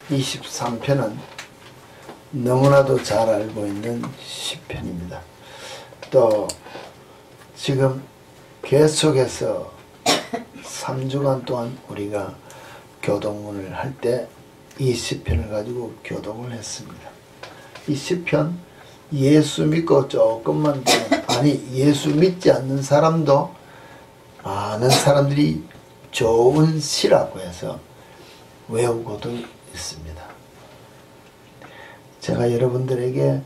23편은 너무나도 잘 알고 있는 시편입니다. 또 지금 계속해서 3주간 동안 우리가 교동문을 할 때 이 시편을 가지고 교동을 했습니다. 이 시편 예수 믿고 조금만 아니 예수 믿지 않는 사람도 많은 사람들이 좋은 시라고 해서 외우고도 있습니다. 제가 여러분들에게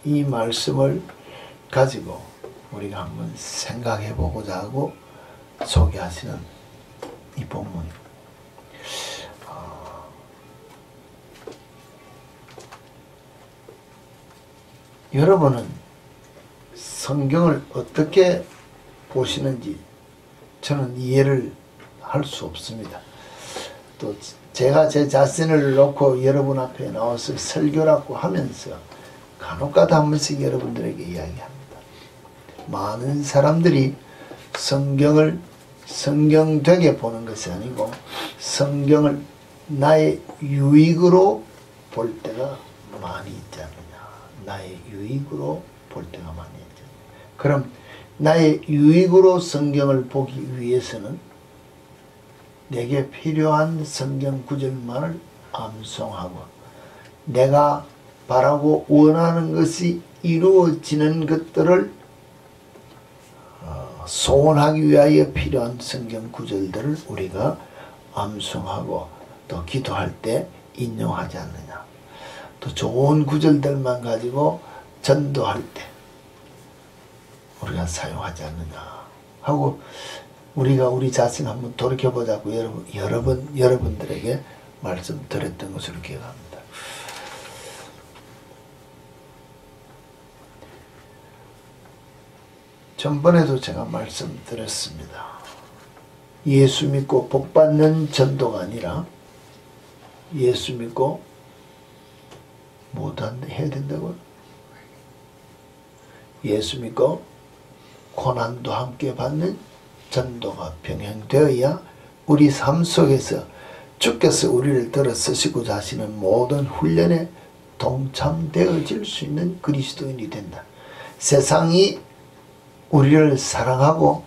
이 말씀을 가지고 우리가 한번 생각해 보고자 하고 소개하시는 이 본문. 여러분은 성경을 어떻게 보시는지 저는 이해를 할 수 없습니다. 또 제가 제 자신을 놓고 여러분 앞에 나와서 설교라고 하면서 간혹가다 한 번씩 여러분들에게 이야기합니다. 많은 사람들이 성경을 성경되게 보는 것이 아니고 성경을 나의 유익으로 볼 때가 많이 있지 않느냐. 나의 유익으로 볼 때가 많이 있지 않느냐. 그럼 나의 유익으로 성경을 보기 위해서는 내게 필요한 성경 구절만을 암송하고 내가 바라고 원하는 것이 이루어지는 것들을 소원하기 위하여 필요한 성경 구절들을 우리가 암송하고 또 기도할 때 인용하지 않느냐. 또 좋은 구절들만 가지고 전도할 때 우리가 사용하지 않느냐 하고 우리가 우리 자신 한번 돌이켜보자고 여러분들에게 말씀드렸던 것으로 기억합니다. 전번에도 제가 말씀드렸습니다. 예수 믿고 복받는 전도가 아니라 예수 믿고 해야 된다고요? 예수 믿고 고난도 함께 받는 전도가 병행되어야 우리 삶 속에서 주께서 우리를 들어 쓰시고자 하시는 모든 훈련에 동참되어질 수 있는 그리스도인이 된다. 세상이 우리를 사랑하고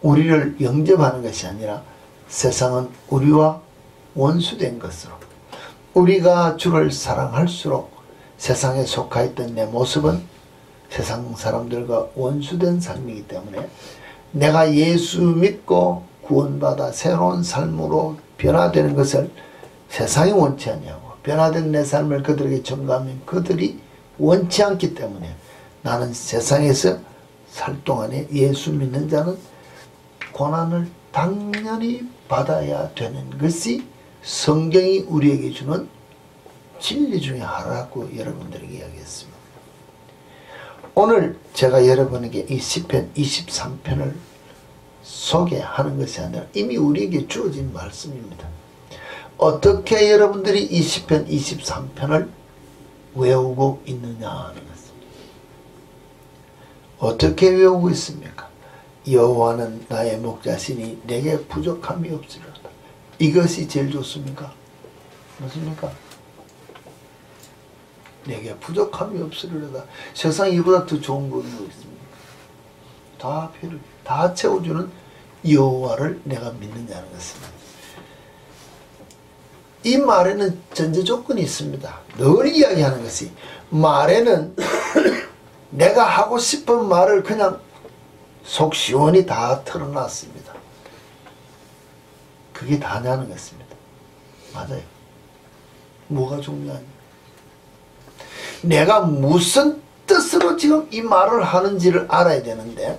우리를 영접하는 것이 아니라 세상은 우리와 원수된 것으로 우리가 주를 사랑할수록 세상에 속하였던 내 모습은 세상 사람들과 원수된 삶이기 때문에 내가 예수 믿고 구원받아 새로운 삶으로 변화되는 것을 세상이 원치 아니하고 변화된 내 삶을 그들에게 전가하면 그들이 원치 않기 때문에 나는 세상에서 살 동안에 예수 믿는 자는 고난을 당연히 받아야 되는 것이 성경이 우리에게 주는 진리 중에 하나라고 여러분들에게 이야기했습니다. 오늘 제가 여러분에게 이 시편 23편을 소개하는 것이 아니라 이미 우리에게 주어진 말씀입니다. 어떻게 여러분들이 이 시편 23편을 외우고 있느냐 하는 것입니다. 어떻게 외우고 있습니까? 여호와는 나의 목자시니 내게 부족함이 없으리로다. 이것이 제일 좋습니까? 맞습니까? 내게 부족함이 없으리로다. 세상에 이보다 더 좋은 거 있습니까? 다 채워주는 여호와를 내가 믿느냐는 것입니다. 이 말에는 전제 조건이 있습니다. 늘 이야기하는 것이 말에는 내가 하고 싶은 말을 그냥 속 시원히 다 털어놨습니다. 그게 다냐는 것입니다. 맞아요. 뭐가 중요하냐? 내가 무슨 뜻으로 지금 이 말을 하는지를 알아야 되는데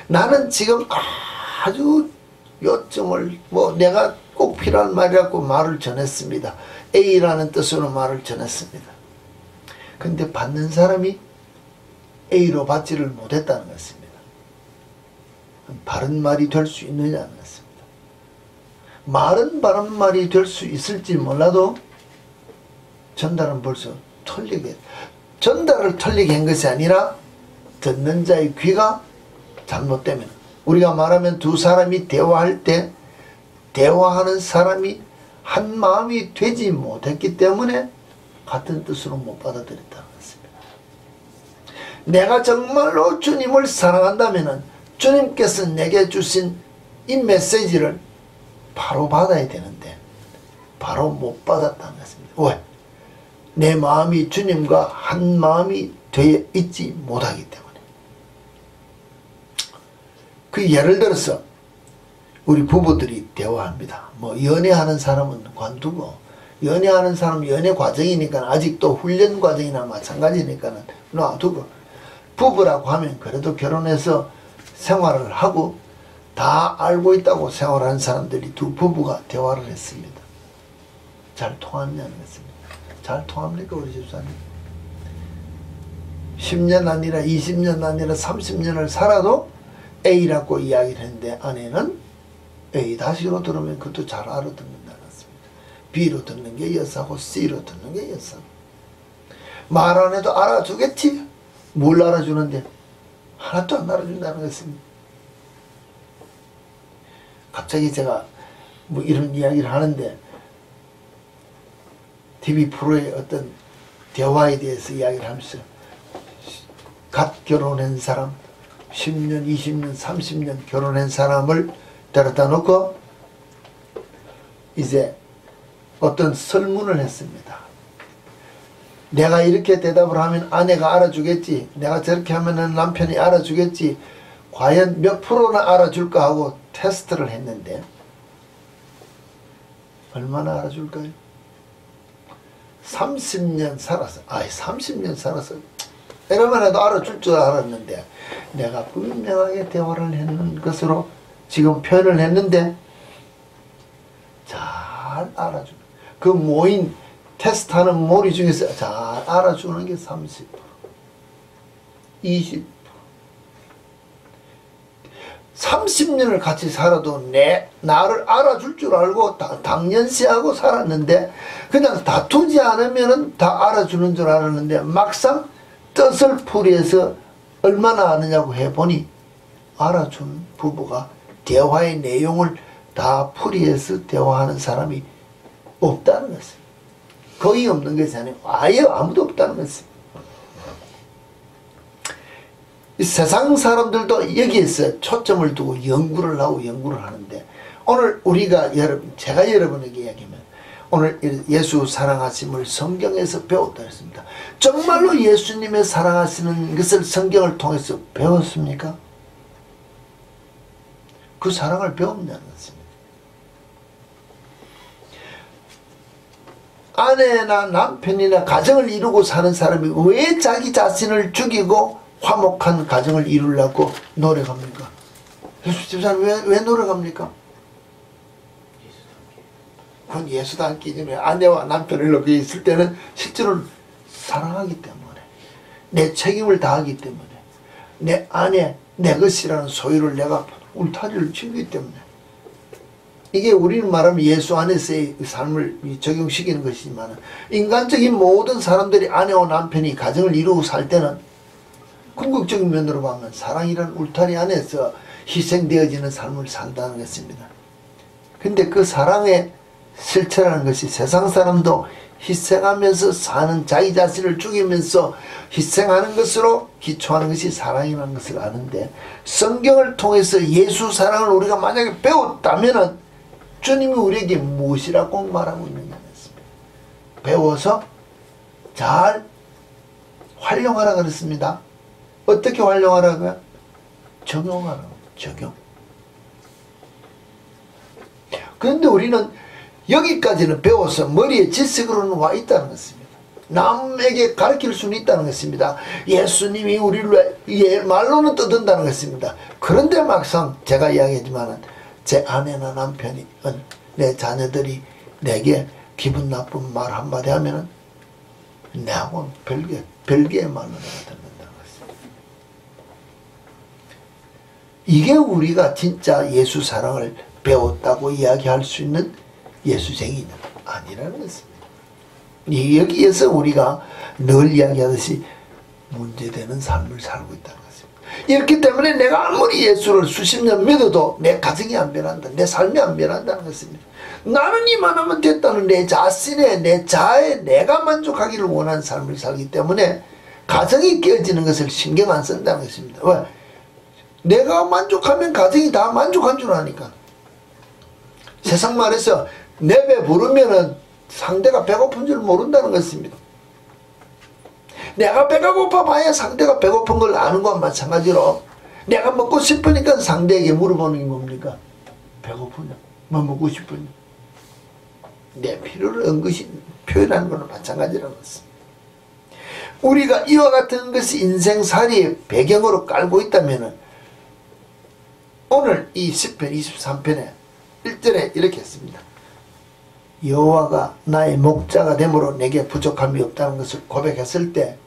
나는 지금 아주 요점을 내가 꼭 필요한 말이라고 말을 전했습니다. A라는 뜻으로 말을 전했습니다. 근데 받는 사람이 A로 받지를 못했다는 것입니다. 바른 말이 될 수 있느냐는 것입니다. 말은 바른 말이 될 수 있을지 몰라도 전달은 벌써 전달을 틀리게 한 것이 아니라 듣는 자의 귀가 잘못되면 우리가 말하면 두 사람이 대화할 때 대화하는 사람이 한 마음이 되지 못했기 때문에 같은 뜻으로 못 받아들였다는 것입니다. 내가 정말로 주님을 사랑한다면 주님께서 내게 주신 이 메시지를 바로 받아야 되는데 바로 못 받았다는 것입니다. 왜? 내 마음이 주님과 한 마음이 되어 있지 못하기 때문에. 그 예를 들어서 우리 부부들이 대화합니다. 뭐 연애하는 사람은 관두고, 연애하는 사람은 연애 과정이니까 아직도 훈련 과정이나 마찬가지니까는 놔두고, 부부라고 하면 그래도 결혼해서 생활을 하고 다 알고 있다고 생활하는 사람들이 두 부부가 대화를 했습니다. 잘 통하느냐는 것입니다. 잘 통합니까 우리 집사님? 10년 아니라 20년 아니라 30년을 살아도 A라고 이야기를 했는데 아내는 A 다시로 들으면 그것도 잘 알아듣는다는 것입니다. B로 듣는 게 여사고 C로 듣는 게 여사고, 말 안 해도 알아주겠지? 뭘 알아주는데 하나도 안 알아준다는 것입니다. 갑자기 제가 뭐 이런 이야기를 하는데 TV 프로의 어떤 대화에 대해서 이야기를 하면서 갓 결혼한 사람 10년, 20년, 30년 결혼한 사람을 데려다 놓고 이제 어떤 설문을 했습니다. 내가 이렇게 대답을 하면 아내가 알아주겠지, 내가 저렇게 하면 남편이 알아주겠지, 과연 몇 프로나 알아줄까 하고 테스트를 했는데 얼마나 알아줄까요? 30년 살아서, 30년 살아서 이러면 해도 알아줄 줄 알았는데 내가 분명하게 대화를 했는 것으로 지금 표현을 했는데 잘 알아주는, 그 모인 테스트하는 모리 중에서 잘 알아주는 게 30%, 20%. 30년을 같이 살아도 나를 알아줄 줄 알고 당연시하고 살았는데 그냥 다투지 않으면 다 알아주는 줄 알았는데 막상 뜻을 풀이해서 얼마나 아느냐고 해보니 알아준 부부가 대화의 내용을 다 풀이해서 대화하는 사람이 없다는 것입니다. 거의 없는 것이 아니고 아예 아무도 없다는 것입니다. 이 세상 사람들도 여기에서 초점을 두고 연구를 하는데 오늘 우리가 제가 여러분에게 이야기하면 오늘 예수 사랑하심을 성경에서 배웠다 했습니다. 정말로 예수님의 사랑하시는 것을 성경을 통해서 배웠습니까? 그 사랑을 배웠냐는 것입니다. 아내나 남편이나 가정을 이루고 사는 사람이 왜 자기 자신을 죽이고 화목한 가정을 이루려고 노력합니까? 집사님 왜 노력합니까? 그건 예수 닮기 전에 아내와 남편을 이렇게 있을 때는 실제로 사랑하기 때문에, 내 책임을 다하기 때문에, 내 아내, 내 것이라는 소유를 내가 울타리를 치기 때문에, 이게 우리는 말하면 예수 안에서의 삶을 적용시키는 것이지만 인간적인 모든 사람들이 아내와 남편이 가정을 이루고 살 때는 궁극적인 면으로 보면 사랑이라는 울타리 안에서 희생되어지는 삶을 산다는 것입니다. 근데 그 사랑의 실체라는 것이 세상 사람도 희생하면서 사는, 자기 자신을 죽이면서 희생하는 것으로 기초하는 것이 사랑이라는 것을 아는데, 성경을 통해서 예수 사랑을 우리가 만약에 배웠다면 주님이 우리에게 무엇이라고 말하고 있느냐는 것입니다. 배워서 잘 활용하라 그랬습니다. 어떻게 활용하라고요? 적용하라고. 적용. 그런데 우리는 여기까지는 배워서 머리에 지식으로는 와 있다는 것입니다. 남에게 가르칠 수는 있다는 것입니다. 예수님이 우리를 말로는 떠든다는 것입니다. 그런데 막상 제가 이야기했지만 제 아내나 남편이, 내 자녀들이 내게 기분 나쁜 말 한마디 하면은 내하고는 별개의 말로 내가 듣는다는 것입니다. 이게 우리가 진짜 예수 사랑을 배웠다고 이야기할 수 있는 예수쟁이는 아니라는 것입니다. 여기에서 우리가 늘 이야기하듯이 문제되는 삶을 살고 있다는 것입니다. 이렇기 때문에 내가 아무리 예수를 수십 년 믿어도 내 가정이 안 변한다. 내 삶이 안 변한다는 것입니다. 나는 이만하면 됐다는 내 자신의 내 자에 내가 만족하기를 원하는 삶을 살기 때문에 가정이 깨어지는 것을 신경 안 쓴다는 것입니다. 왜? 내가 만족하면 가정이 다 만족한 줄 아니까. 세상 말해서 내 배 부르면은 상대가 배고픈 줄 모른다는 것입니다. 내가 배가 고파 봐야 상대가 배고픈 걸 아는 것과 마찬가지로 내가 먹고 싶으니까 상대에게 물어보는 게 뭡니까? 배고프냐? 뭐 먹고 싶으냐? 내 필요를 은근히 표현하는 거는 마찬가지라는 것입니다. 우리가 이와 같은 것이 인생살이의 배경으로 깔고 있다면 오늘 이 10편 23편에 1절에 이렇게 했습니다. 여호와가 나의 목자가 되므로 내게 부족함이 없다는 것을 고백했을 때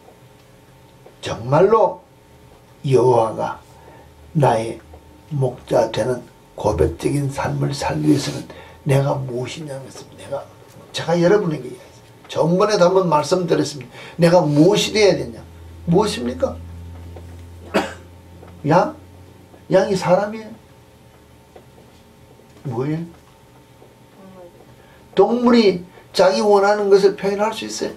정말로 여호와가 나의 목자 되는 고백적인 삶을 살기 위해서는 내가 무엇이냐는 것입니다. 제가 여러분에게 전번에도 한번 말씀드렸습니다. 내가 무엇이 되어야 되냐? 무엇입니까? 양? 양이 사람이에요? 뭐예요? 동물이 자기 원하는 것을 표현할 수 있어요?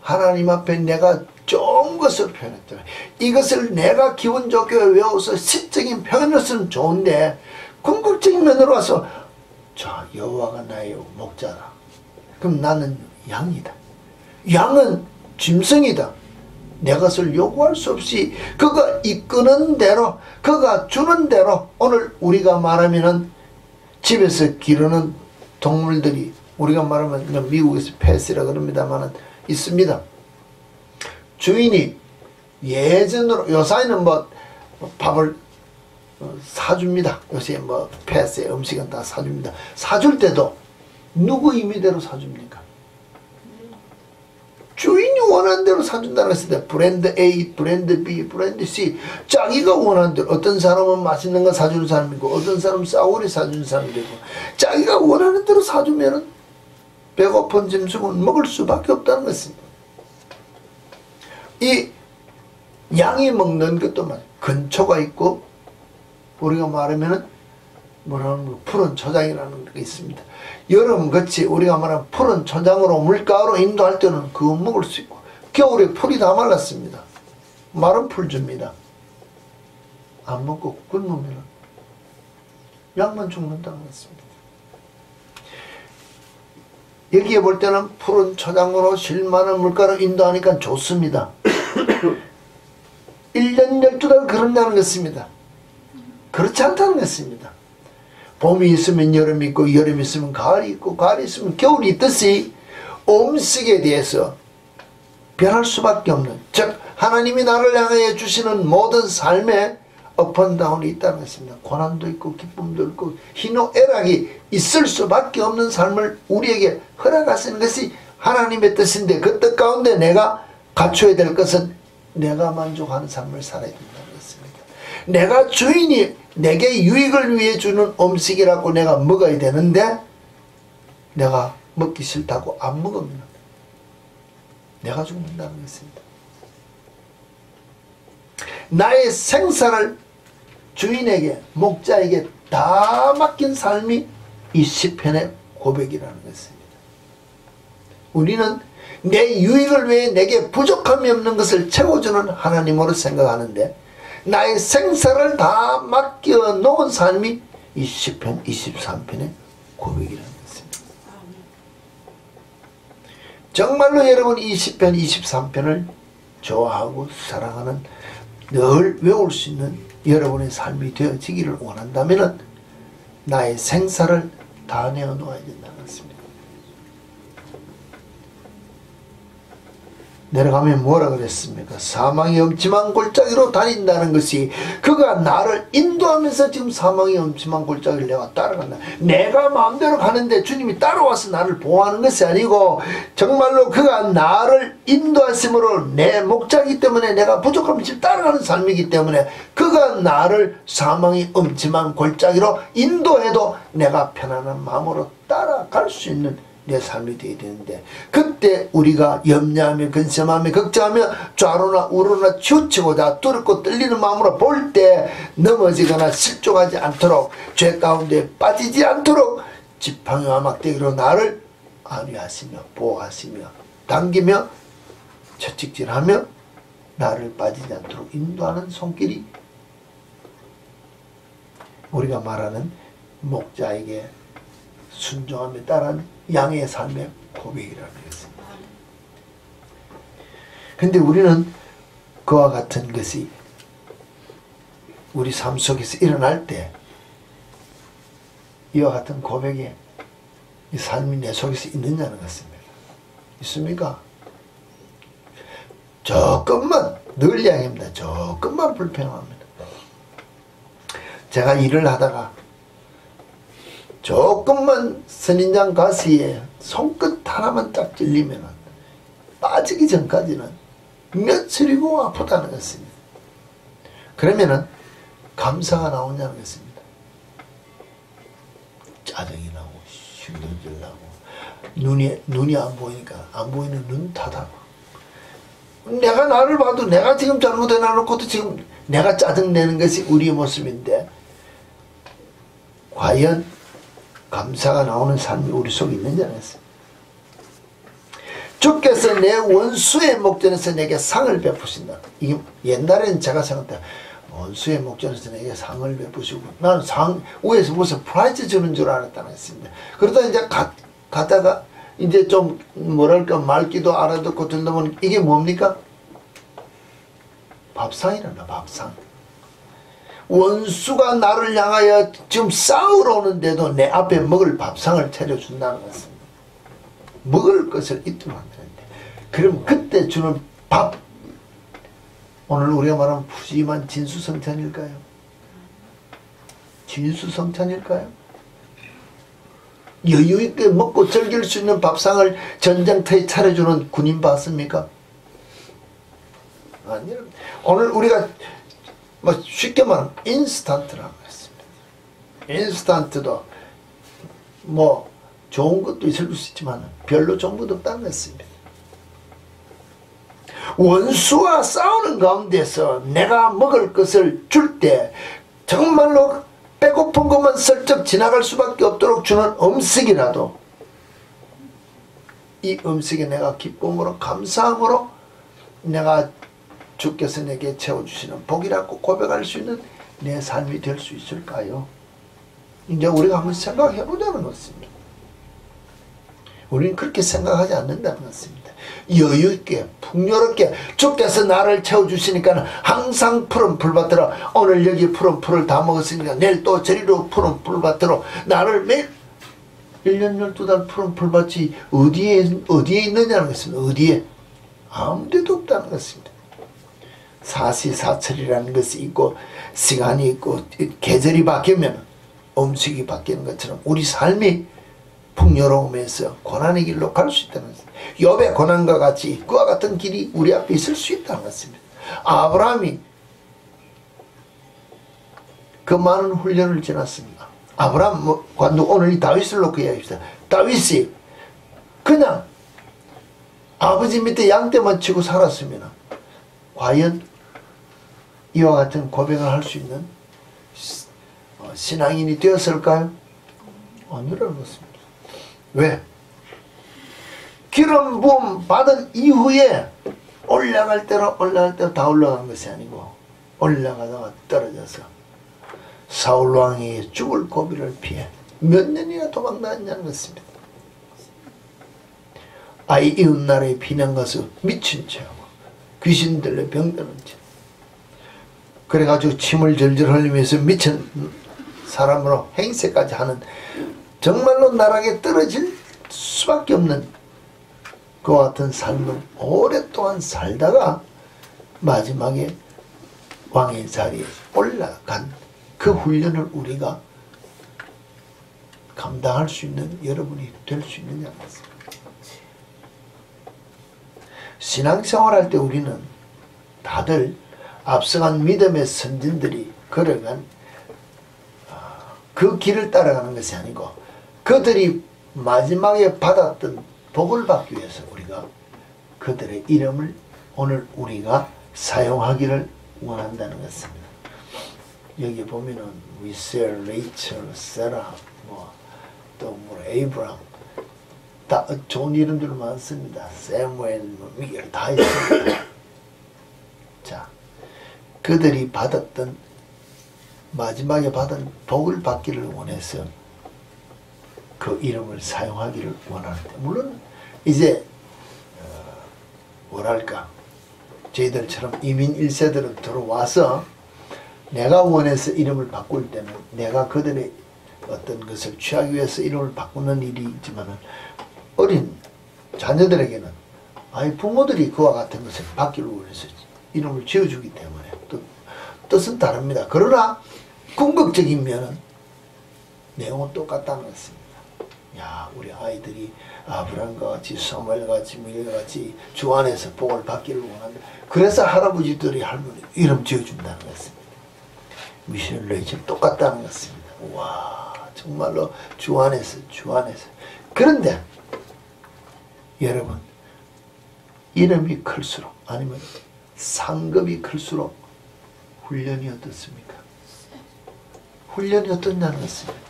하나님 앞에 내가 좋은 것을 표현했다. 이것을 내가 기분 좋게 외워서 시적인 표현을 쓰면 좋은데 궁극적인 면으로 와서 자, 여호와가 나의 목자다. 그럼 나는 양이다. 양은 짐승이다. 내 것을 요구할 수 없이 그가 이끄는 대로 그가 주는 대로 오늘 우리가 말하면은 집에서 기르는 동물들이 우리가 말하면 미국에서 펫이라 그럽니다만은 있습니다. 주인이 예전으로 요새는 뭐 밥을 사줍니다. 요새 뭐 펫의 음식은 다 사줍니다. 사줄 때도 누구 임의대로 사줍니까? 주인이 원하는 대로 사준다는 것인데 브랜드 A, 브랜드 B, 브랜드 C 자기가 원하는 대로 어떤 사람은 맛있는 거 사주는 사람이고 어떤 사람은 싸구려 사주는 사람도 있고 자기가 원하는 대로 사주면 배고픈 짐승은 먹을 수밖에 없다는 것입니다. 이 양이 먹는 것도 근초가 있고 우리가 말하면 뭐라는 푸른 초장이라는 게 있습니다. 여름같이 우리가 말하는 푸른 초장으로 물가로 인도할 때는 그거 먹을 수 있고 겨울에 풀이 다 말랐습니다. 마른 풀 줍니다. 안 먹고 굶으면 양만 죽는다는 것입니다. 여기에 볼 때는 푸른 초장으로 실만한 물가로 인도하니까 좋습니다. 1년 12달 그런다는 것입니다. 그렇지 않다는 것입니다. 봄이 있으면 여름이 있고 여름이 있으면 가을이 있고 가을이 있으면 겨울이 있듯이 음식에 대해서 변할 수밖에 없는 즉 하나님이 나를 향하여 주시는 모든 삶에 업앤다운이 있다는 것입니다. 고난도 있고 기쁨도 있고 희노애락이 있을 수밖에 없는 삶을 우리에게 허락하시는 것이 하나님의 뜻인데 그 뜻 가운데 내가 갖춰야 될 것은 내가 만족하는 삶을 살아야 된다는 것입니다. 내가 주인이 내게 유익을 위해 주는 음식이라고 내가 먹어야 되는데 내가 먹기 싫다고 안 먹으면 내가 죽는다는 것입니다. 나의 생사를 주인에게 목자에게 다 맡긴 삶이 이 시편의 고백이라는 것입니다. 우리는 내 유익을 위해 내게 부족함이 없는 것을 채워주는 하나님으로 생각하는데 나의 생사를 다 맡겨놓은 삶이 이 시편 23편의 고백이라는 것입니다. 정말로 여러분 이 시편 23편을 좋아하고 사랑하는 늘 외울 수 있는 여러분의 삶이 되어지기를 원한다면 나의 생사를 다 내어놓아야 된다는 것입니다. 내려가면 뭐라 그랬습니까? 사망의 엄침한 골짜기로 다닌다는 것이 그가 나를 인도하면서 지금 사망의 엄침한 골짜기를 내가 따라간다. 내가 마음대로 가는데 주님이 따라와서 나를 보호하는 것이 아니고 정말로 그가 나를 인도하심으로 내 목자이기 때문에 내가 부족함 없이 따라가는 삶이기 때문에 그가 나를 사망의 엄침한 골짜기로 인도해도 내가 편안한 마음으로 따라갈 수 있는 내 삶이 되어야 되는데, 그때 우리가 염려하며 근심하며 걱정하며 좌로나 우로나 치우치고자 두렵고 떨리는 마음으로 볼 때 넘어지거나 실족하지 않도록, 죄 가운데 빠지지 않도록 지팡이와 막대기로 나를 안위하시며 보호하시며 당기며 채찍질하며 나를 빠지지 않도록 인도하는 손길이 우리가 말하는 목자에게 순종함에 따른 양의 삶의 고백이라는 것입니다. 근데 우리는 그와 같은 것이 우리 삶 속에서 일어날 때 이와 같은 고백이 이 삶이 내 속에서 있느냐는 것입니다. 있습니까? 조금만, 늘 이야기합니다. 조금만 불평합니다. 제가 일을 하다가 조금만 선인장 가시에 손끝 하나만 딱 찔리면 빠지기 전까지는 며칠이고 아프다는 것입니다. 그러면은 감사가 나오냐는 것입니다. 짜증이 나고 신경질 나고 눈이 안 보이니까 안 보이는 눈 탓하고, 내가 나를 봐도 내가 지금 잘못해 놔놓고도 지금 내가 짜증내는 것이 우리의 모습인데, 과연 감사가 나오는 삶이 우리 속에 있는지 알겠습니다. 주께서 내 원수의 목전에서 내게 상을 베푸신다. 이게 옛날에는 제가 생각할 때 원수의 목전에서 내게 상을 베푸시고, 나는 위에서 무슨 프라이즈 주는 줄 알았다는 것입니다. 그러다 이제 가다가 이제 좀 뭐랄까 말귀도 알아듣고 들다 보니 이게 뭡니까? 밥상이란다. 밥상. 원수가 나를 향하여 지금 싸우러 오는데도 내 앞에 먹을 밥상을 차려준다는 것입니다. 먹을 것을 잊으면 안 되는데, 그럼 그때 주는 밥, 오늘 우리가 말하는 푸짐한 진수성찬일까요? 진수성찬일까요? 여유있게 먹고 즐길 수 있는 밥상을 전쟁터에 차려주는 군인 봤습니까? 아니요. 오늘 우리가 뭐 쉽게 말하면 인스턴트라고 했습니다. 인스턴트도 뭐 좋은 것도 있을 수 있지만 별로 좋은 것도 없다는 것입니다. 원수와 싸우는 가운데서 내가 먹을 것을 줄 때 정말로 배고픈 것만 슬쩍 지나갈 수밖에 없도록 주는 음식이라도, 이 음식에 내가 기쁨으로 감사함으로 내가 주께서 내게 채워주시는 복이라고 고백할 수 있는 내 삶이 될 수 있을까요? 이제 우리가 한번 생각해 보자는 것입니다. 우리는 그렇게 생각하지 않는다는 것입니다. 여유있게 풍요롭게 주께서 나를 채워주시니까 항상 푸른 풀밭으로, 오늘 여기 푸른 풀을 다 먹었으니까 내일 또 저리로 푸른 풀밭으로, 나를 매일 1년 12달 푸른 풀밭이 어디에 있느냐는 것입니다. 어디에? 아무 데도 없다는 것입니다. 사시사철이라는 것이 있고 시간이 있고 계절이 바뀌면 음식이 바뀌는 것처럼 우리 삶이 풍요로움에서 고난의 길로 갈 수 있다는 것입니다. 욥의 고난과 같이 그와 같은 길이 우리 앞에 있을 수 있다는 것입니다. 아브라함이 그 많은 훈련을 지났습니다. 아브라함과 오늘 이 다윗을 놓고 이야기합시다. 다윗이 그냥 아버지 밑에 양떼만 치고 살았으면 과연 이와 같은 고백을 할 수 있는 신앙인이 되었을까요? 아니라는 것입니다. 왜? 기름 부음 받은 이후에 올라갈 때로 다 올라간 것이 아니고 올라가다가 떨어져서 사울 왕이 죽을 고비를 피해 몇 년이나 도망다녔냐는 것입니다. 아이 이웃나라에 피난 것을 미친 채하고 귀신 들려 병드는 채, 그래가지고 침을 절절 흘리면서 미친 사람으로 행세까지 하는, 정말로 나락에 떨어질 수밖에 없는 그와 같은 삶을 오랫동안 살다가 마지막에 왕의 자리에 올라간 그 훈련을 우리가 감당할 수 있는 여러분이 될 수 있느냐는 것입니다. 신앙생활할 때 우리는 다들 앞서간 믿음의 선진들이 걸어간 그 길을 따라가는 것이 아니고 그들이 마지막에 받았던 복을 받기 위해서 우리가 그들의 이름을 오늘 우리가 사용하기를 원한다는 것입니다. 여기 보면은 위셀, 레이첼, 세라, 또 에이브람, 다 좋은 이름들 많습니다. 세무엘, 미겔 다 있습니다. 자, 그들이 받았던 마지막에 받은 복을 받기를 원해서 그 이름을 사용하기를 원하는데, 물론 이제 뭐랄까, 저희들처럼 이민 1세들은 들어와서 내가 원해서 이름을 바꿀 때는 내가 그들의 어떤 것을 취하기 위해서 이름을 바꾸는 일이 있지만, 어린 자녀들에게는 부모들이 그와 같은 것을 받기를 원해서 이름을 지어주기 때문에 뜻은 다릅니다. 그러나 궁극적인 면은 내용은 똑같다는 것입니다. 야, 우리 아이들이 아브람과 같이 사무엘과 같이 미엘과 같이 주 안에서 복을 받기를 원한다. 그래서 할아버지들이 할머니 이름 지어준다는 것입니다. 미셸, 레이첼 똑같다는 것입니다. 와, 정말로 주 안에서. 그런데 여러분, 이름이 클수록, 아니면 상급이 클수록 훈련이 어떻습니까? 훈련이 어떻냐는 것입니다.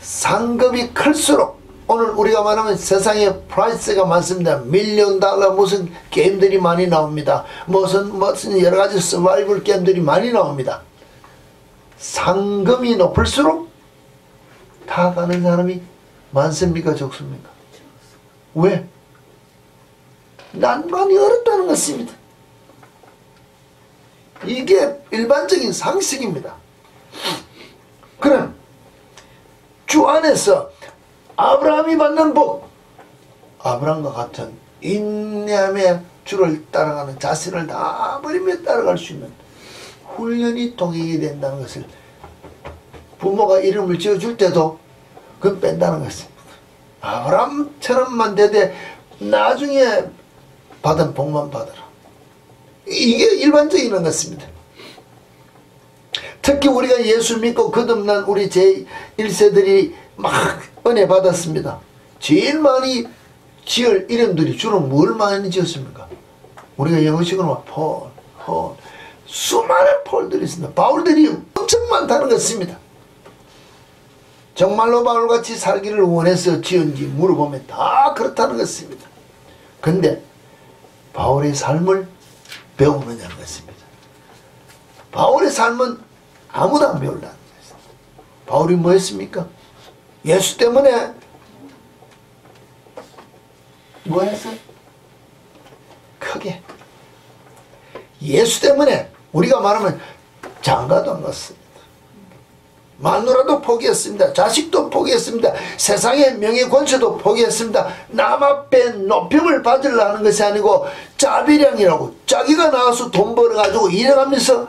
상급이 클수록, 오늘 우리가 말하면 세상에 프라이스가 많습니다. $1,000,000 무슨 게임들이 많이 나옵니다. 무슨 여러가지 서바이벌 게임들이 많이 나옵니다. 상금이 높을수록 타가는 사람이 많습니까? 적습니까? 왜? 난관이 어렵다는 것입니다. 이게 일반적인 상식입니다. 그럼 주 안에서 아브라함이 받는 복, 아브라함과 같은 인내함의 주를 따라가는 자신을 다 버리며 따라갈 수 있는 훈련이 통하게 된다는 것을, 부모가 이름을 지어줄 때도 그건 뺀다는 것입니다. 아브라함처럼만 되되 나중에 받은 복만 받아라. 이게 일반적인 것입니다. 특히 우리가 예수 믿고 거듭난 우리 제1세들이 막 은혜 받았습니다. 제일 많이 지을 이름들이 주로 뭘 많이 지었습니까? 우리가 영어식으로 폴, 수많은 폴들이 있습니다. 바울들이 엄청 많다는 것입니다. 정말로 바울같이 살기를 원해서 지은지 물어보면 다 그렇다는 것입니다. 근데 바울의 삶을 배우느냐는 것입니다. 바울의 삶은 아무도 안 배운다는 것입니다. 바울이 뭐 했습니까? 예수 때문에 뭐 했어요? 크게. 예수 때문에 우리가 말하면 장가도 안 갔습니다. 마누라도 포기했습니다. 자식도 포기했습니다. 세상의 명예 권세도 포기했습니다. 남 앞에 높임을 받으려는 것이 아니고 자비량이라고 자기가 나가서 돈 벌어가지고 일해가면서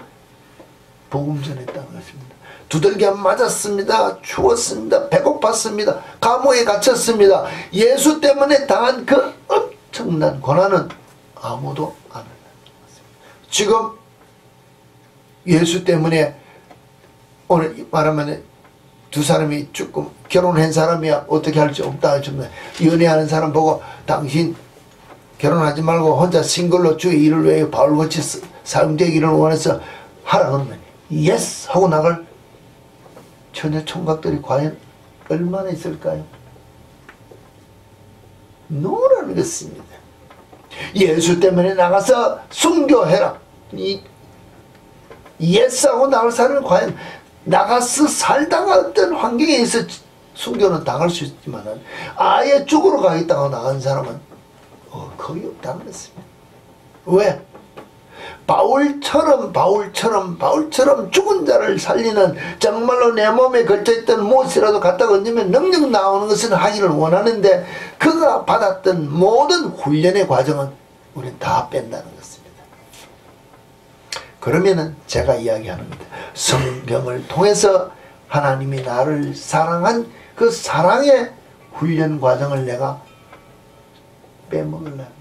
복음 전했다는 것입니다. 두들겨 맞았습니다. 추웠습니다. 배고팠습니다. 감옥에 갇혔습니다. 예수 때문에 당한 그 엄청난 고난은 아무도 안 한다는 것입니다. 지금 예수 때문에 오늘 말하면 두 사람이 조금 결혼한 사람이야 어떻게 할지 없다 하지만, 연애하는 사람 보고 당신 결혼하지 말고 혼자 싱글로 주의 일을 위해 바울같이 사용되기를 원해서 하라 그러면 예스 하고 나갈 처녀 총각들이 과연 얼마나 있을까요? 노라는 것입니다. 예수 때문에 나가서 순교해라, 예스 하고 나갈 사람은 과연 나가서 살다가 어떤 환경에 있어 순교는 당할 수 있지만 아예 죽으러 가겠다고 나간 사람은 거의 없다는 것입니다. 왜? 바울처럼 죽은 자를 살리는, 정말로 내 몸에 걸쳐있던 못이라도 갖다 건지면 능력 나오는 것은 하기를 원하는데, 그가 받았던 모든 훈련의 과정은 우리는 다 뺀다는 것입니다. 그러면은 제가 이야기하는 겁니다. 성경을 통해서 하나님이 나를 사랑한 그 사랑의 훈련 과정을 내가 빼먹으려는 것입니다.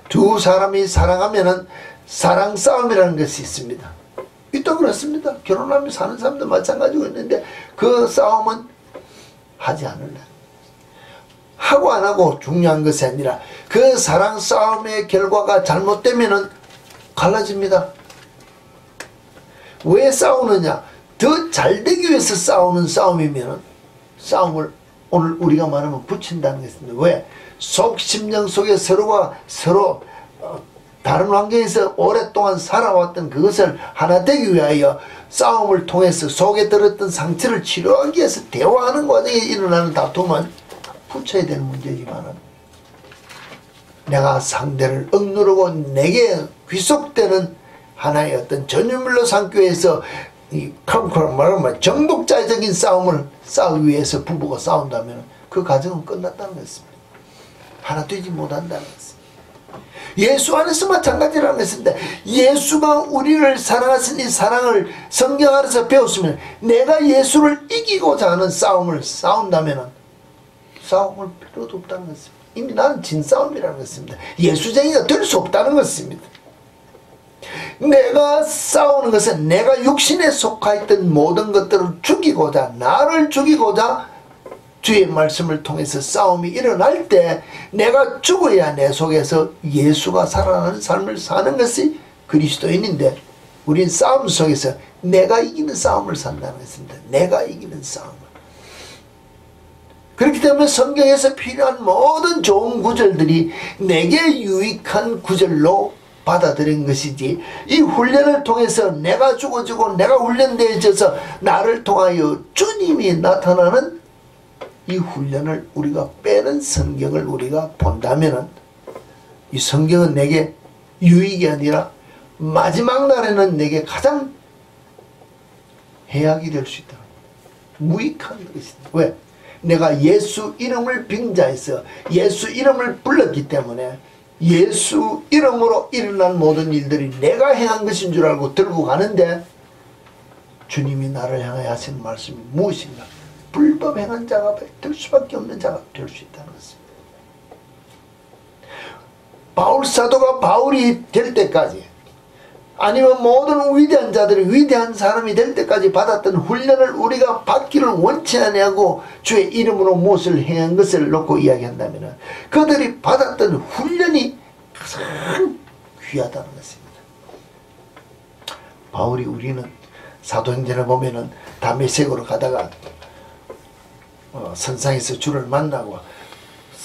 두 사람이 사랑하면은 사랑 싸움이라는 것이 있습니다. 있다 그랬습니다. 결혼하며 사는 사람도 마찬가지고 있는데 그 싸움은 하지 않을래. 하고 안 하고 중요한 것이 아니라 그 사랑 싸움의 결과가 잘못되면은 갈라집니다. 왜 싸우느냐? 더 잘되기 위해서 싸우는 싸움이면은 싸움을 오늘 우리가 말하면 붙인다는 것입니다. 왜? 속 심령 속에 서로가 서로 다른 환경에서 오랫동안 살아왔던 그것을 하나 되기 위하여 싸움을 통해서 속에 들었던 상처를 치료하기 위해서 대화하는 과정에 일어나는 다툼은 붙여야 되는 문제지만 내가 상대를 억누르고 내게 귀속되는 하나의 어떤 전유물로 삼기 위해서 이 말하면 정복자적인 싸움을 싸우기 위해서 부부가 싸운다면 그 과정은 끝났다는 것입니다. 하나 되지 못한다는 것입니다. 예수 안에서 마찬가지라는 것입니다. 예수가 우리를 사랑하신 이 사랑을 성경 안에서 배웠으면 내가 예수를 이기고자 하는 싸움을 싸운다면 싸움을 필요도 없다는 것입니다. 이미 나는 진싸움이라는 것입니다. 예수쟁이가 될 수 없다는 것입니다. 내가 싸우는 것은 내가 육신에 속하였던 모든 것들을 죽이고자 나를 죽이고자 주의 말씀을 통해서 싸움이 일어날 때 내가 죽어야 내 속에서 예수가 살아나는 삶을 사는 것이 그리스도인인데 우린 싸움 속에서 내가 이기는 싸움을 산다는 것입니다. 내가 이기는 싸움을. 그렇기 때문에 성경에서 필요한 모든 좋은 구절들이 내게 유익한 구절로 받아들인 것이지 이 훈련을 통해서 내가 죽어지고 내가 훈련되어져서 나를 통하여 주님이 나타나는 이 훈련을 우리가 빼는 성경을 우리가 본다면 이 성경은 내게 유익이 아니라 마지막 날에는 내게 가장 해악이 될 수 있다. 무익한 것이다. 왜? 내가 예수 이름을 빙자해서 예수 이름을 불렀기 때문에 예수 이름으로 일어난 모든 일들이 내가 행한 것인 줄 알고 들고 가는데 주님이 나를 향하여 하신 말씀이 무엇인가? 불법 행한 자가 될 수밖에 없는 자가 될 수 있다는 것입니다. 바울 사도가 바울이 될 때까지 아니면 모든 위대한 자들이 위대한 사람이 될 때까지 받았던 훈련을 우리가 받기를 원치 아니하고 주의 이름으로 무엇을 행한 것을 놓고 이야기한다면 그들이 받았던 훈련이 가장 귀하다는 것입니다. 바울이 우리는 사도행전에 보면은 다메섹으로 가다가 선상에서 주를 만나고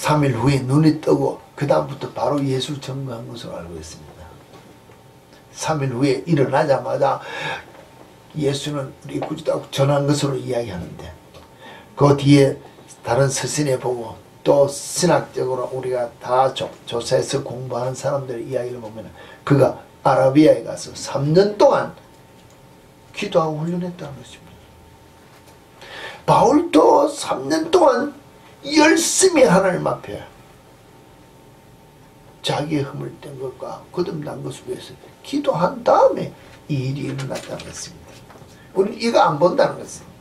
3일 후에 눈이 뜨고 그 다음부터 바로 예수 전거한 것으로 알고 있습니다. 3일 후에 일어나자마자 예수는 우리 구주다고 전한 것으로 이야기하는데 그 뒤에 다른 서신에 보고 또 신학적으로 우리가 다 조사해서 공부하는 사람들의 이야기를 보면 그가 아라비아에 가서 3년 동안 기도하고 훈련했다는 것입니다. 바울도 3년 동안 열심히 하나님 앞에 자기의 허물된 것과 거듭난 것을 위해서 기도한 다음에 이 일이 일어났다는 것입니다. 우리는 이거 안 본다는 것입니다.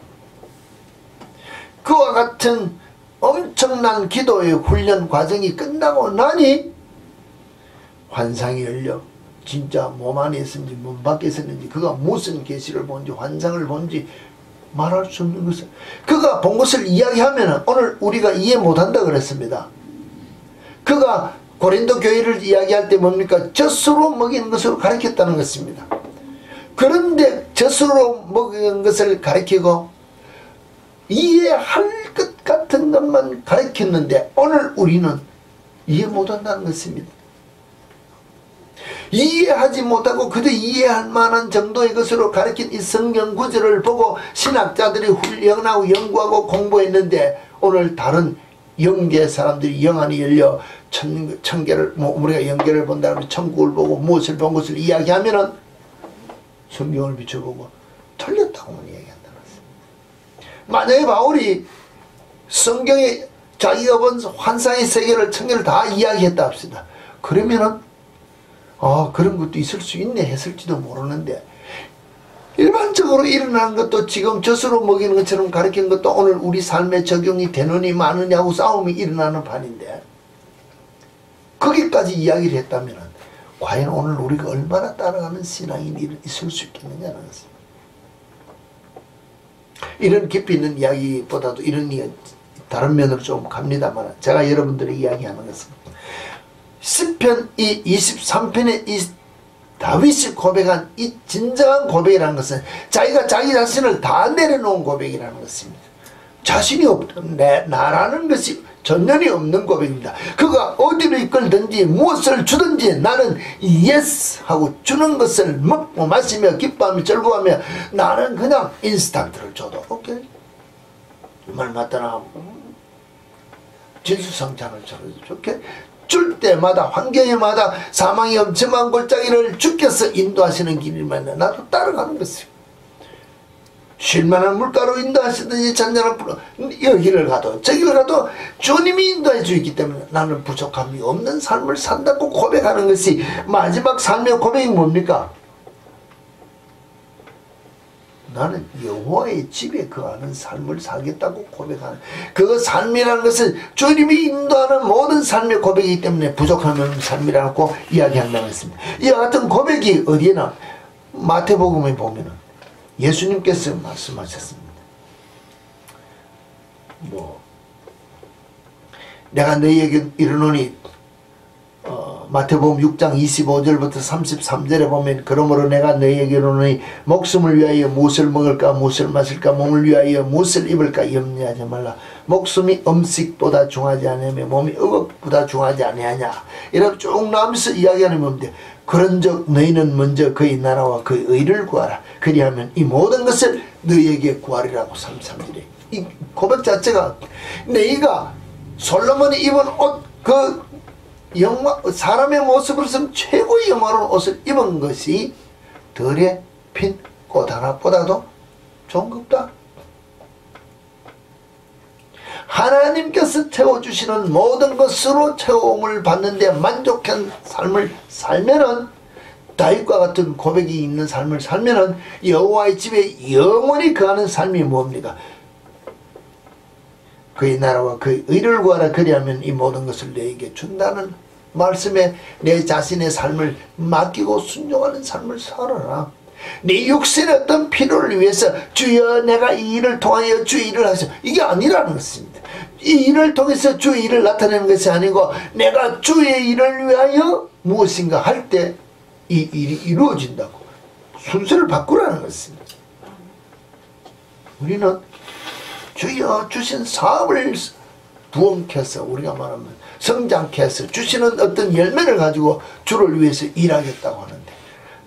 그와 같은 엄청난 기도의 훈련 과정이 끝나고 나니 환상이 열려 진짜 몸 안에 있었는지 몸 밖에 있었는지 그가 무슨 계시를 본지 환상을 본지 말할 수 없는 것을 그가 본 것을 이야기하면 오늘 우리가 이해 못한다 그랬습니다. 그가 고린도 교회를 이야기할 때 뭡니까? 젖으로 먹이는 것으로 가르쳤다는 것입니다. 그런데 젖으로 먹이는 것을 가르치고 이해할 것 같은 것만 가르쳤는데 오늘 우리는 이해 못한다는 것입니다. 이해하지 못하고 그저 이해할 만한 정도의 것으로 가르친 이 성경 구절을 보고 신학자들이 훈련하고 연구하고 공부했는데 오늘 다른 영계 사람들이 영안이 열려 천계를 우리가 영계를 본다면 천국을 보고 무엇을 본 것을 이야기하면은 성경을 비춰보고 틀렸다고만 이야기한다는 것입니다. 만약에 바울이 성경에 자기가 본 환상의 세계를 천계를 다 이야기했다 합시다. 그러면은 그런 것도 있을 수 있네 했을지도 모르는데 일반적으로 일어나는 것도 지금 젖으로 먹이는 것처럼 가르치는 것도 오늘 우리 삶에 적용이 되느니 마느냐고 싸움이 일어나는 판인데 거기까지 이야기를 했다면 과연 오늘 우리가 얼마나 따라가는 신앙인이 있을 수 있겠느냐는 것입니다. 이런 깊이 있는 이야기보다도 이런 이야기, 다른 면으로 좀 갑니다만 제가 여러분들에게 이야기하는 것은 시편 이 23편의 이 다윗이 고백한 이 진정한 고백이라는 것은 자기가 자기 자신을 다 내려놓은 고백이라는 것입니다. 자신이 없던 나라는 것이 전혀 없는 고백입니다. 그가 어디로 이끌든지 무엇을 주든지 나는 예스 하고 주는 것을 먹고 마시며 기뻐하며 즐거워하며 나는 그냥 인스턴트를 줘도 오케이 말 맞다나 진수성찬을 줘도 좋게 줄 때마다 환경에마다 사망의 엄청난 골짜기를 주께서 인도하시는 길이면 나도 따라가는 것이에요. 쉴만한 물가로 인도하시든지 잔잔한 여기를 가도 저기를 가도 주님이 인도해 주기 때문에 나는 부족함이 없는 삶을 산다고 고백하는 것이 마지막 삶의 고백이 뭡니까? 나는 여호와의 집에 거하는 삶을 살겠다고 고백하는 그 삶이라는 것은 주님이 인도하는 모든 삶의 고백이기 때문에 부족함이 없는 삶이라고 이야기한다고 했습니다. 이와 같은 고백이 어디에나 마태복음에 보면은 예수님께서 말씀하셨습니다. 내가 너희에게 이르노니 마태복음 6장 25절부터 33절에 보면 그러므로 내가 너희에게 이르노니 목숨을 위하여 무엇을 먹을까 무엇을 마실까 몸을 위하여 무엇을 입을까 염려하지 말라. 목숨이 음식보다 중하지 않으며 몸이 의복보다 중하지 아니하냐. 이렇게 쭉 나오면서 이야기하는 건데 그런즉 너희는 먼저 그의 나라와 그의 의를 구하라. 그리하면 이 모든 것을 너희에게 구하리라고 33절에 이 고백 자체가 너희가 솔로몬이 입은 옷 그 사람의 모습으로서는 최고의 영화로운 옷을 입은 것이 덜에 핀 꽃 하나보다도 좋은 것 없다. 하나님께서 채워주시는 모든 것으로 채움을 받는데 만족한 삶을 살면은 다윗과 같은 고백이 있는 삶을 살면은 여호와의 집에 영원히 거하는 삶이 뭡니까? 그의 나라와 그의 의를 구하라. 그리하면 이 모든 것을 너에게 준다는 말씀에 내 자신의 삶을 맡기고 순종하는 삶을 살아라. 내 육신의 어떤 필요를 위해서 주여 내가 이 일을 통하여 주의 일을 하셔 이게 아니라는 것입니다. 이 일을 통해서 주의 일을 나타내는 것이 아니고 내가 주의 일을 위하여 무엇인가 할 때 이 일이 이루어진다고 순서를 바꾸라는 것입니다. 우리는 주여 주신 사업을 부엉켜서 우리가 말하면 성장케 해서 주시는 어떤 열매를 가지고 주를 위해서 일하겠다고 하는데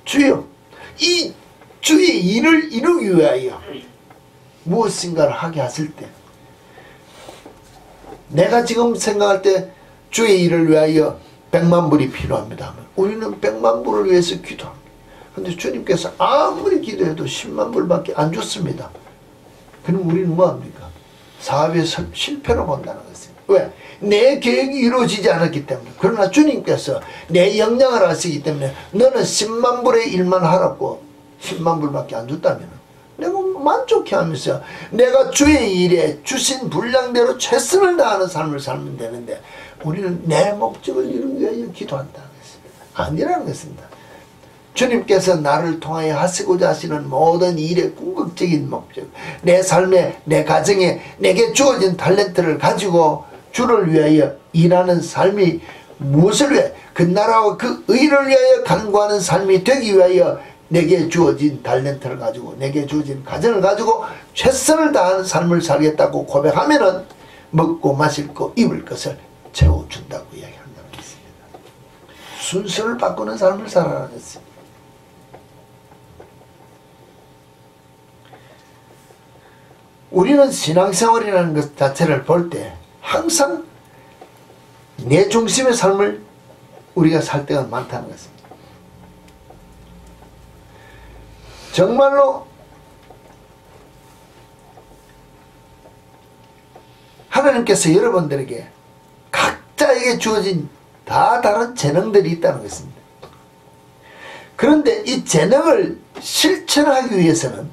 주여 이 주의 일을 이루기 위하여 무엇인가를 하게 하실 때 내가 지금 생각할 때 주의 일을 위하여 100만 불이 필요합니다 하면 우리는 100만 불을 위해서 기도합니다. 그런데 주님께서 아무리 기도해도 10만 불밖에 안 줬습니다. 그럼 우리는 뭐합니까? 사업의 실패로 본다는 것입니다. 왜? 내 계획이 이루어지지 않았기 때문에. 그러나 주님께서 내 역량을 아시기 때문에 너는 10만 불의 일만 하라고 10만 불밖에 안 줬다면 내가 만족해 하면서 내가 주의 일에 주신 분량대로 최선을 다하는 삶을 살면 되는데 우리는 내 목적을 이루기 위하여 기도한다는 것입니다. 아니라는 것입니다. 주님께서 나를 통하여 하시고자 하시는 모든 일의 궁극적인 목적, 내 삶에, 내 가정에 내게 주어진 탤런트를 가지고 주를 위하여 일하는 삶이 무엇을 위해 그 나라와 그 의를 위하여 간구하는 삶이 되기 위하여 내게 주어진 탤런트를 가지고 내게 주어진 가정을 가지고 최선을 다하는 삶을 살겠다고 고백하면은 먹고 마실 거 입을 것을 채워준다고 이야기한다는 것입니다. 순서를 바꾸는 삶을 살아가는 것입니다. 우리는 신앙생활이라는 것 자체를 볼 때 항상 내 중심의 삶을 우리가 살 때가 많다는 것입니다. 정말로 하나님께서 여러분들에게 각자에게 주어진 다 다른 재능들이 있다는 것입니다. 그런데 이 재능을 실천하기 위해서는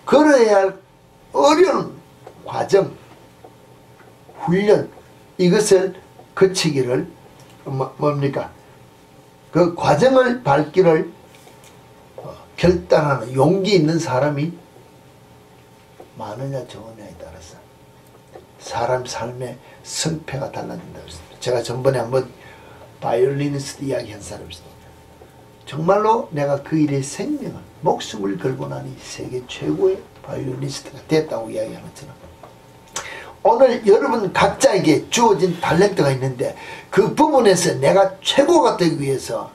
걸어야 할 어려운 과정, 훈련 이것을 거치기를 뭡니까? 그 과정을 밟기를 결단하는 용기 있는 사람이 많으냐 적으냐에 따라서 사람 삶의 성패가 달라진다고 했습니다. 제가 전번에 한번 바이올리니스트 이야기한 사람이 있습니다. 정말로 내가 그 일에 생명을 목숨을 걸고 나니 세계 최고의 바이올리니스트가 됐다고 이야기하는 것처럼 오늘 여러분 각자에게 주어진 탤런트가 있는데 그 부분에서 내가 최고가 되기 위해서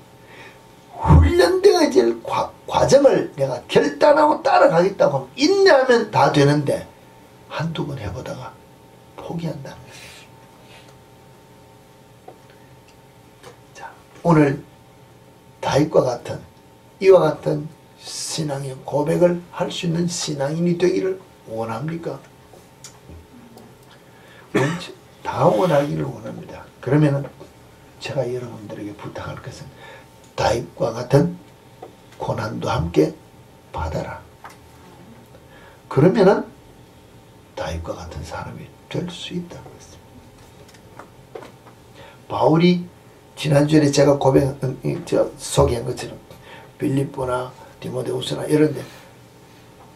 훈련되어질 과정을 내가 결단하고 따라가겠다고 하면 인내하면 다 되는데 한두 번 해보다가 포기한다는 거예요. 자, 오늘 다윗과 같은 이와 같은 신앙의 고백을 할 수 있는 신앙인이 되기를 원합니까? 다 원하기를 원합니다. 그러면은 제가 여러분들에게 부탁할 것은 다윗과 같은 고난도 함께 받아라. 그러면은 다윗과 같은 사람이 될 수 있다는 것입니다. 바울이 지난주에 제가 소개한 것처럼 빌립보나 디모데후서나 이런데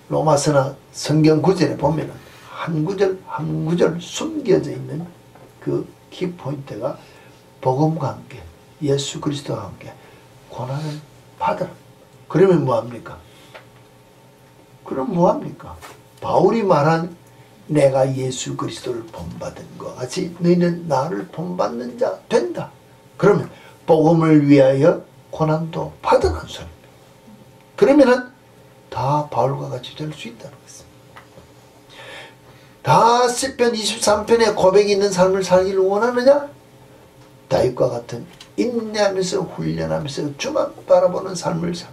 로마서나 성경 구절에 보면은 한 구절 한 구절 숨겨져 있는 그 키포인트가 복음과 함께 예수 그리스도와 함께 고난을 받아라. 그러면 뭐합니까? 그럼 뭐합니까? 바울이 말한 내가 예수 그리스도를 본받은 것 같이 너희는 나를 본받는 자 된다. 그러면 복음을 위하여 고난도 받으라는 소리입니다. 그러면은 다 바울과 같이 될 수 있다는 것입니다. 다 시편 23편에 고백이 있는 삶을 살기를 원하느냐? 다윗과 같은 인내하면서 훈련하면서 주만 바라보는 삶을 살.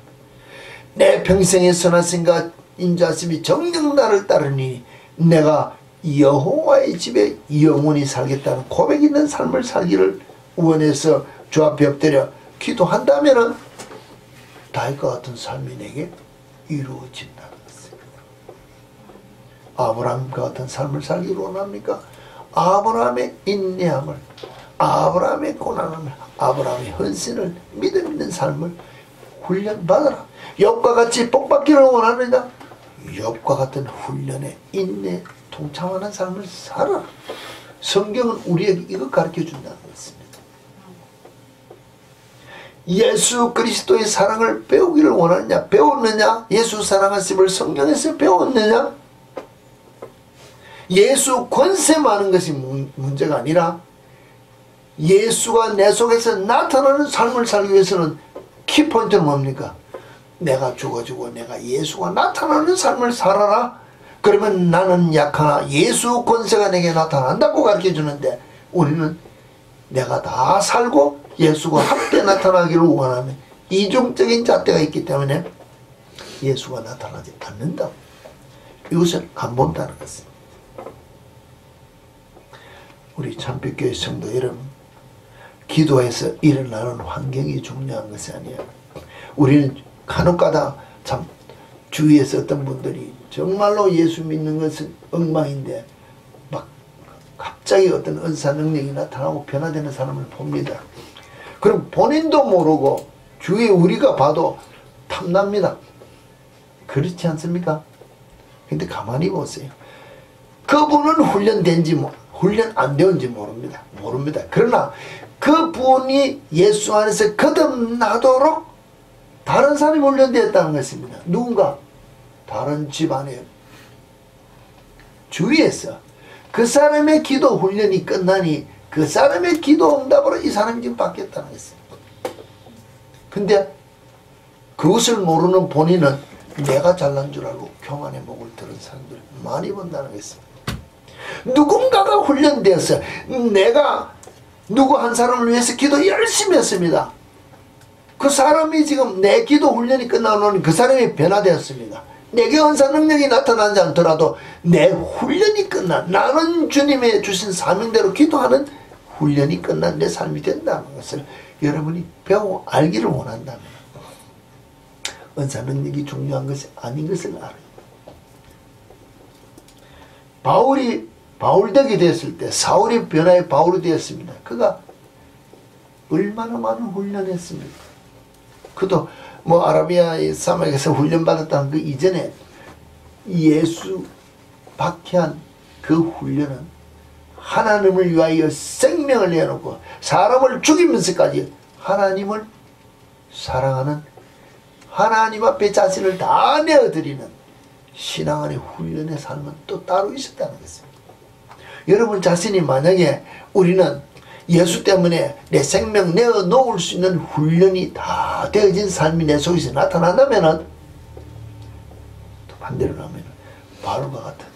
내 평생의 선하심과 인자심이 정녕 나를 따르니 내가 여호와의 집에 영원히 살겠다는 고백 있는 삶을 살기를 원해서 주 앞에 엎드려 기도한다면은 다윗과 같은 삶이 내게 이루어진다는 것입니다. 아브라함과 같은 삶을 살기를 원합니까? 아브라함의 인내함을, 아브라함의 고난함을, 아브라함의 헌신을, 믿음 있는 삶을 훈련받아라. 욥과 같이 복받기를 원하느냐? 욥과 같은 훈련에 인내, 동참하는 삶을 살아라. 성경은 우리에게 이거 가르쳐 준다는 것입니다. 예수 그리스도의 사랑을 배우기를 원하느냐? 배웠느냐? 예수 사랑하심을 성경에서 배웠느냐? 예수 권세 많은 것이 문제가 아니라 예수가 내 속에서 나타나는 삶을 살기 위해서는 키포인트는 뭡니까? 내가 죽어지고 내가 예수가 나타나는 삶을 살아라. 그러면 나는 약하나 예수 권세가 내게 나타난다고 가르쳐주는데 우리는 내가 다 살고 예수가 함께 나타나기를 원하는 이중적인 잣대가 있기 때문에 예수가 나타나지 않는다. 이것을 안 본다는 것입니다. 우리 참빛교회 성도 여러분, 기도해서 일어나는 환경이 중요한 것이 아니야. 우리는 간혹가다 참 주위에서 어떤 분들이 정말로 예수 믿는 것은 엉망인데 막 갑자기 어떤 은사 능력이 나타나고 변화되는 사람을 봅니다. 그럼 본인도 모르고 주위에 우리가 봐도 탐납니다. 그렇지 않습니까? 근데 가만히 보세요. 그분은 훈련된지 훈련 안 되는지 모릅니다. 그러나 그분이 예수 안에서 거듭나도록 다른 사람이 훈련되었다는 것입니다. 누군가 다른 집안에 주위에서 그 사람의 기도 훈련이 끝나니 그 사람의 기도 응답으로 이 사람이 지금 바뀌었다는 것입니다. 근데 그것을 모르는 본인은 내가 잘난 줄 알고 교만의 목을 들은 사람들을 많이 본다는 것입니다. 누군가가 훈련되어서 내가 누구 한 사람을 위해서 기도 열심히 했습니다. 그 사람이 지금 내 기도 훈련이 끝나면 그 사람이 변화되었습니다. 내게 은사 능력이 나타나지 않더라도 내 훈련이 끝난, 나는 주님의 주신 사명대로 기도하는 훈련이 끝난 내 삶이 된다는 것을 여러분이 배워 알기를 원한다면 은사 능력이 중요한 것이 아닌 것을 알아요. 바울이 바울되게 되었을 때 사울이 변화의 바울이 되었습니다. 그가 얼마나 많은 훈련을 했습니까? 그도 뭐 아라비아 사막에서 훈련받았다는 그 이전에 예수 박해한 그 훈련은 하나님을 위하여 생명을 내놓고 사람을 죽이면서까지 하나님을 사랑하는, 하나님 앞에 자신을 다 내어드리는 신앙 안의 훈련의 삶은 또 따로 있었다는 것입니다. 여러분 자신이 만약에 우리는 예수 때문에 내 생명 내어놓을 수 있는 훈련이 다 되어진 삶이 내 속에서 나타난다면, 또 반대로 하면 바울과 같은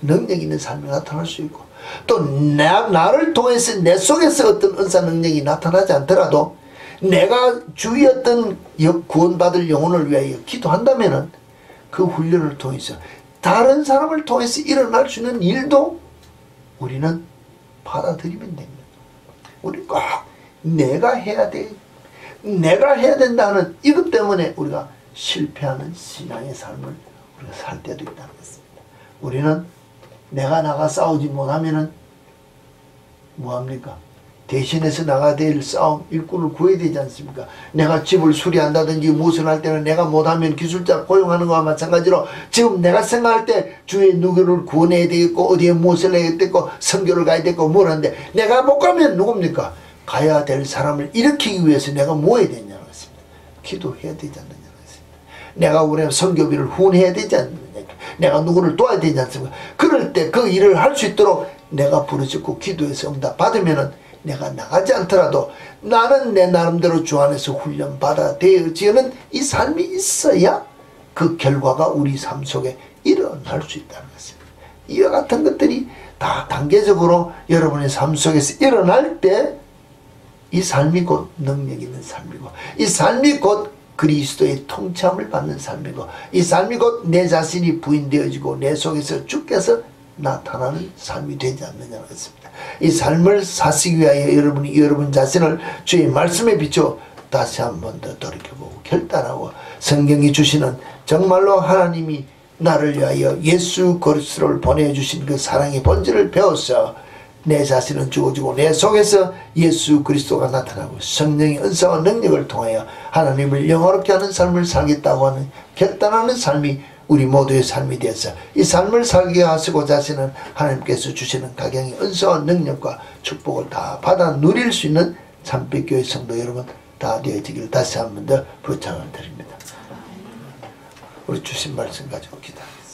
능력 있는 삶이 나타날 수 있고, 또 나를 통해서 내 속에서 어떤 은사 능력이 나타나지 않더라도 내가 주의 어떤 구원받을 영혼을 위하여 기도한다면 그 훈련을 통해서 다른 사람을 통해서 일어날 수 있는 일도 우리는 받아들이면 됩니다. 우리 꼭 내가 해야 돼, 내가 해야 된다는 이것 때문에 우리가 실패하는 신앙의 삶을 우리가 살 때도 있다는 것입니다. 우리는 내가 나가 싸우지 못하면은 뭐합니까? 대신해서 나가야 될 싸움 일꾼을 구해야 되지 않습니까? 내가 집을 수리한다든지 무엇을 할 때는 내가 못하면 기술자 고용하는 것과 마찬가지로 지금 내가 생각할 때 주의 누구를 구원해야 되겠고 어디에 무엇을 해야 되겠고 선교를 가야 되겠고 뭘 하는데 내가 못 가면 누굽니까? 가야 될 사람을 일으키기 위해서 내가 뭐 해야 되냐는 것입니다. 기도해야 되지 않느냐는 것입니다. 내가 우리 선교비를 후원해야 되지 않느냐, 내가 누구를 도와야 되지 않습니까? 그럴 때 그 일을 할 수 있도록 내가 부르짖고 기도해서 응답 받으면은 내가 나가지 않더라도 나는 내 나름대로 주 안에서 훈련받아 되어지는 이 삶이 있어야 그 결과가 우리 삶 속에 일어날 수 있다는 것입니다. 이와 같은 것들이 다 단계적으로 여러분의 삶 속에서 일어날 때 이 삶이 곧 능력 있는 삶이고, 이 삶이 곧 그리스도의 통치함을 받는 삶이고, 이 삶이 곧 내 자신이 부인되어지고 내 속에서 주께서 나타나는 삶이 되지 않느냐는 것입니다. 이 삶을 사시기 위하여 여러분이 여러분 자신을 주의 말씀에 비춰 다시 한 번 더 돌이켜보고 결단하고, 성경이 주시는 정말로 하나님이 나를 위하여 예수 그리스도를 보내주신 그 사랑의 본질을 배워서 내 자신은 죽어지고 내 속에서 예수 그리스도가 나타나고 성령의 은사와 능력을 통하여 하나님을 영화롭게 하는 삶을 살겠다고 하는 결단하는 삶이 우리 모두의 삶이 되어서 이 삶을 살게 하시고자 하시는 하나님께서 주시는 각양의 은사와 능력과 축복을 다 받아 누릴 수 있는 참빛교회 성도 여러분 다 되어지기를 다시 한 번 더 부탁을 드립니다. 우리 주신 말씀 가지고 기도합니다.